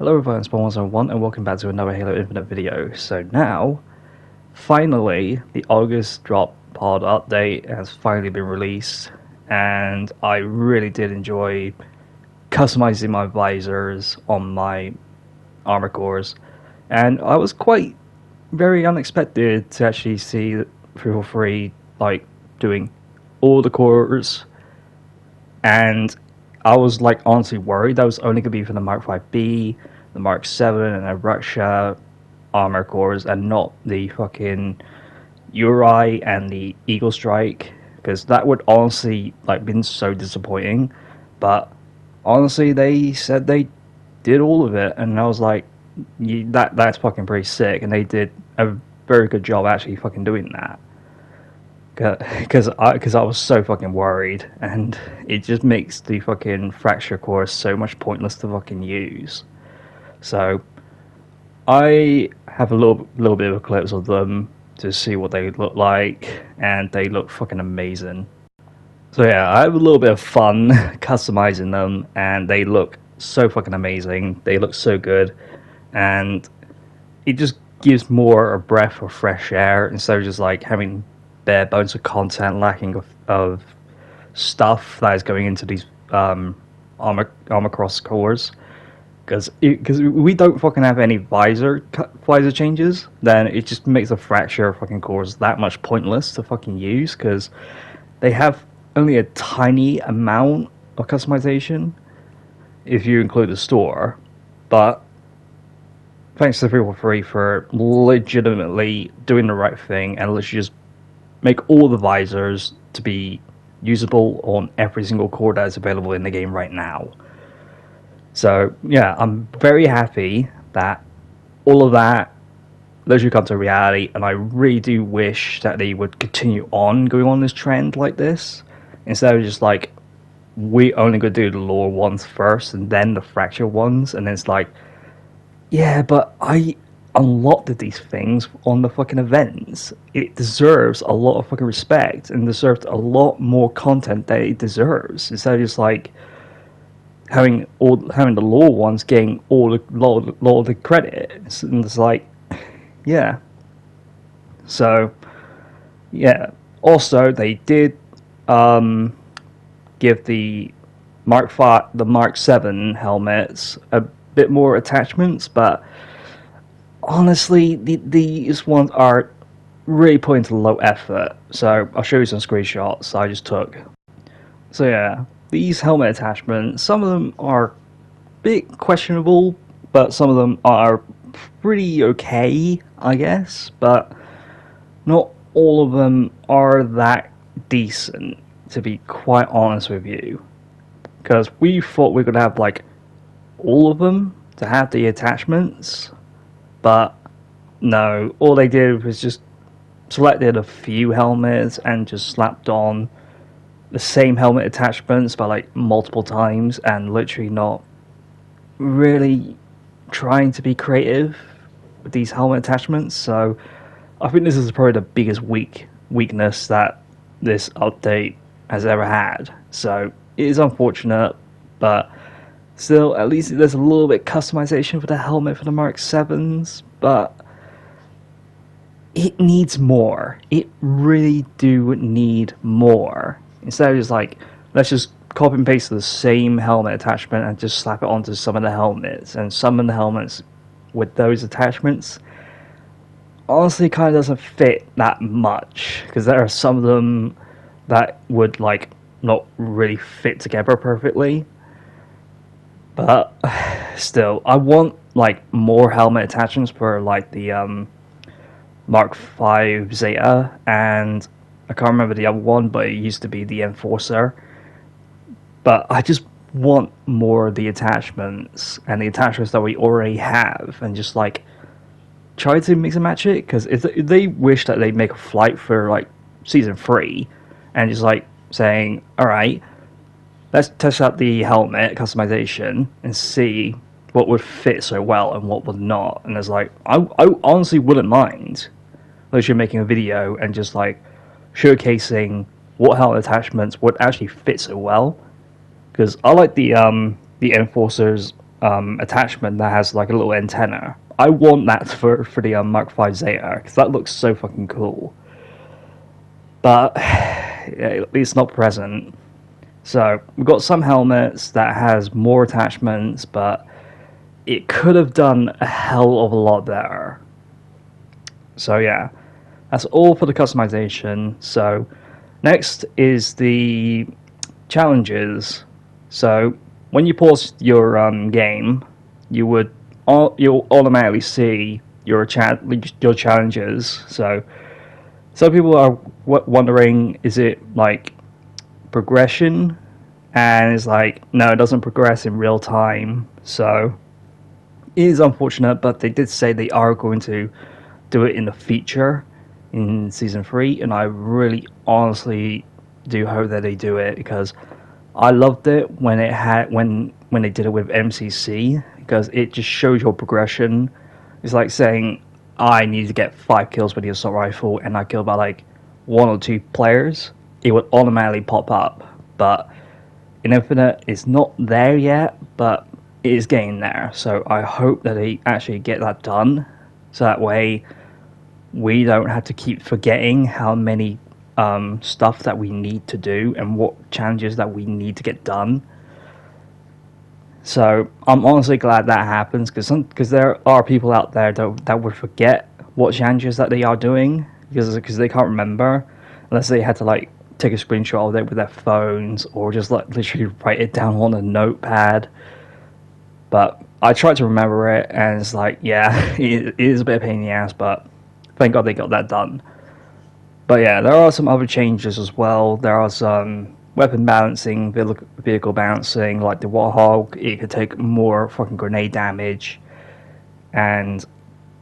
Hello everyone, it's �𝑵1 and welcome back to another Halo Infinite video. So now, finally, the August drop pod update has finally been released, and I really did enjoy customizing my visors on my armor cores, and I was quite very unexpected to actually see 343 like doing all the cores, and I was like honestly worried that was only going to be for the Mark 5B, the Mark 7, and the Russia armor cores, and not the fucking Uri and the Eagle Strike, because that would honestly like been so disappointing. But honestly, they said they did all of it, and I was like, that's fucking pretty sick, and they did a very good job actually fucking doing that. Because I was so fucking worried, and it just makes the fucking fracture core so much pointless to fucking use. So I have a little bit of clips of them to see what they look like, and they look fucking amazing. So yeah, I have a little bit of fun customizing them, and they look so fucking amazing. They look so good, and it just gives more a breath of fresh air instead of just like having bare bones of content, lacking of stuff that is going into these armor cross cores. Because we don't fucking have any visor changes, then it just makes the fracture fucking cores that much pointless to fucking use, because they have only a tiny amount of customization if you include the store. But thanks to 343 for legitimately doing the right thing and literally just make all the visors to be usable on every single core that is available in the game right now. So yeah, I'm very happy that all of that literally come to reality, and I really do wish that they would continue on going on this trend like this, instead of just like, we only gonna do the lore ones first and then the fracture ones, and then it's like, yeah, but I unlocked these things on the fucking events. It deserves a lot of fucking respect and deserves a lot more content that it deserves, instead of just like having the lore ones getting all the credit. And it's like, yeah. So yeah. Also, they did give the Mark 7 helmets a bit more attachments, but honestly, these ones are really put into low effort. So I'll show you some screenshots I just took. So yeah, these helmet attachments, some of them are a bit questionable, but some of them are pretty okay, I guess. But not all of them are that decent, to be quite honest with you. Because we thought we could have like all of them to have the attachments, but no, all they did was just selected a few helmets and just slapped on the same helmet attachments by like multiple times, and literally not really trying to be creative with these helmet attachments. So I think this is probably the biggest weakness that this update has ever had. So it is unfortunate, but still, at least there's a little bit of customization for the helmet for the Mark 7s, but it needs more. It really do need more. Instead of just like, let's just copy and paste the same helmet attachment and just slap it onto some of the helmets, and some of the helmets with those attachments honestly kind of doesn't fit that much, because there are some of them that would like not really fit together perfectly. But still, I want like more helmet attachments for like the Mark 5 Zeta, and I can't remember the other one, but it used to be the Enforcer. But I just want more of the attachments, and the attachments that we already have, and just like try to mix and match it. Because if they wish that they'd make a flight for like season 3 and just like saying, alright, let's test out the helmet customization and see what would fit so well and what would not. And it's like, I honestly wouldn't mind unless you're making a video and just like showcasing what helmet attachments would actually fit so well. Because I like the Enforcer's attachment that has like a little antenna. I want that for the Mark V Zeta, because that looks so fucking cool. But it's not present. So we've got some helmets that has more attachments, but it could have done a hell of a lot better. So yeah, that's all for the customization. So next is the challenges. So when you pause your game, you'll automatically see your challenges. So some people are wondering, is it like progression? And it's like, no, it doesn't progress in real time. So it is unfortunate, but they did say they are going to do it in the feature in season 3, and I really honestly do hope that they do it, because I loved it when they did it with MCC, because it just shows your progression. It's like saying I need to get 5 kills with the assault rifle and I kill about like 1 or 2 players, it would automatically pop up. But in Infinite it's not there yet, but it is getting there. So I hope that they actually get that done, so that way we don't have to keep forgetting how many stuff that we need to do and what challenges that we need to get done. So I'm honestly glad that happens, because there are people out there that would forget what challenges that they are doing, because they can't remember, unless they had to like take a screenshot of it with their phones, or just like literally write it down on a notepad. But I tried to remember it, and it's like, yeah, it is a bit of a pain in the ass, but thank God they got that done. But yeah, there are some other changes as well. There are some weapon balancing, vehicle balancing, like the Warthog. It could take more fucking grenade damage. And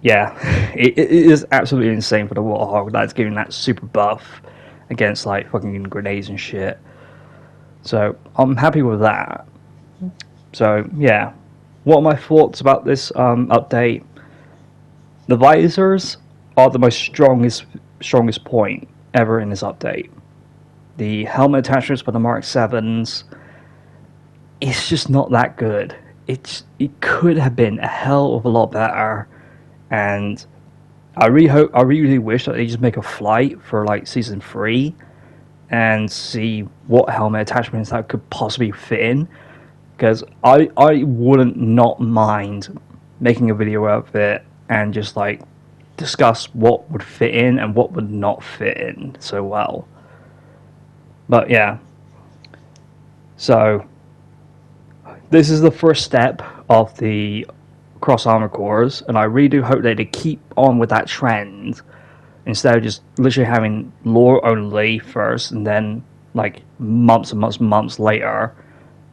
yeah, it is absolutely insane for the Warthog. That's giving that super buff against like fucking grenades and shit. So I'm happy with that. So yeah, what are my thoughts about this update? The visors are the most strongest point ever in this update. The helmet attachments for the Mark 7s, it's just not that good. It could have been a hell of a lot better, and I really wish that they just make a flight for like season 3 and see what helmet attachments that could possibly fit in, because I wouldn't not mind making a video of it and just like discuss what would fit in and what would not fit in so well. But yeah, so this is the first step of the cross armor cores, and I really do hope that they keep on with that trend, instead of just literally having lore only first, and then like months and months later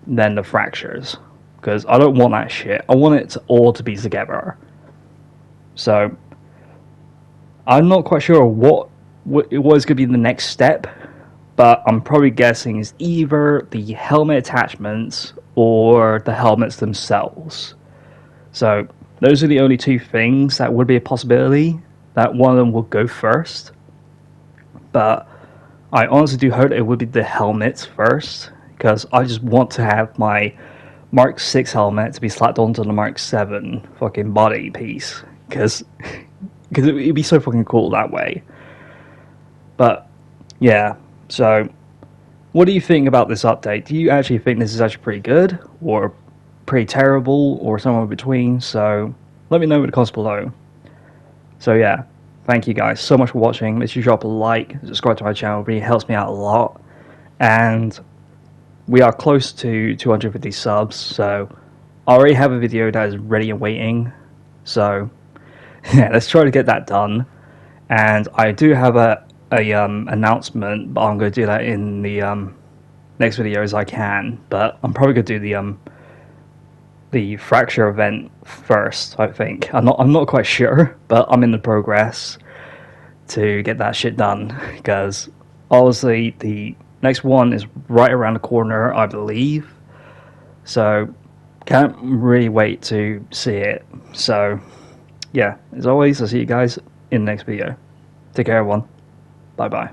then the fractures, because I don't want that shit. I want it all to be together. So I'm not quite sure what it was going to be the next step, but I'm probably guessing it's either the helmet attachments or the helmets themselves. So those are the only 2 things that would be a possibility, that one of them will go first. But I honestly do hope it would be the helmets first, because I just want to have my Mark 6 helmet to be slapped onto the Mark 7 fucking body piece, because it'd be so fucking cool that way. But yeah, so what do you think about this update? Do you actually think this is actually pretty good, or pretty terrible, or somewhere in between? So let me know in the comments below. So yeah, thank you guys so much for watching. Make sure you drop a like, subscribe to my channel, it really helps me out a lot. And we are close to 250 subs, so I already have a video that is ready and waiting. So yeah, let's try to get that done. And I do have a announcement, but I'm going to do that in the next video as I can. But I'm probably going to do the fracture event first, I think. I'm not quite sure, but I'm in the progress to get that shit done, because obviously the next one is right around the corner, I believe. So can't really wait to see it. So yeah, as always, I'll see you guys in the next video. Take care, everyone. Bye bye.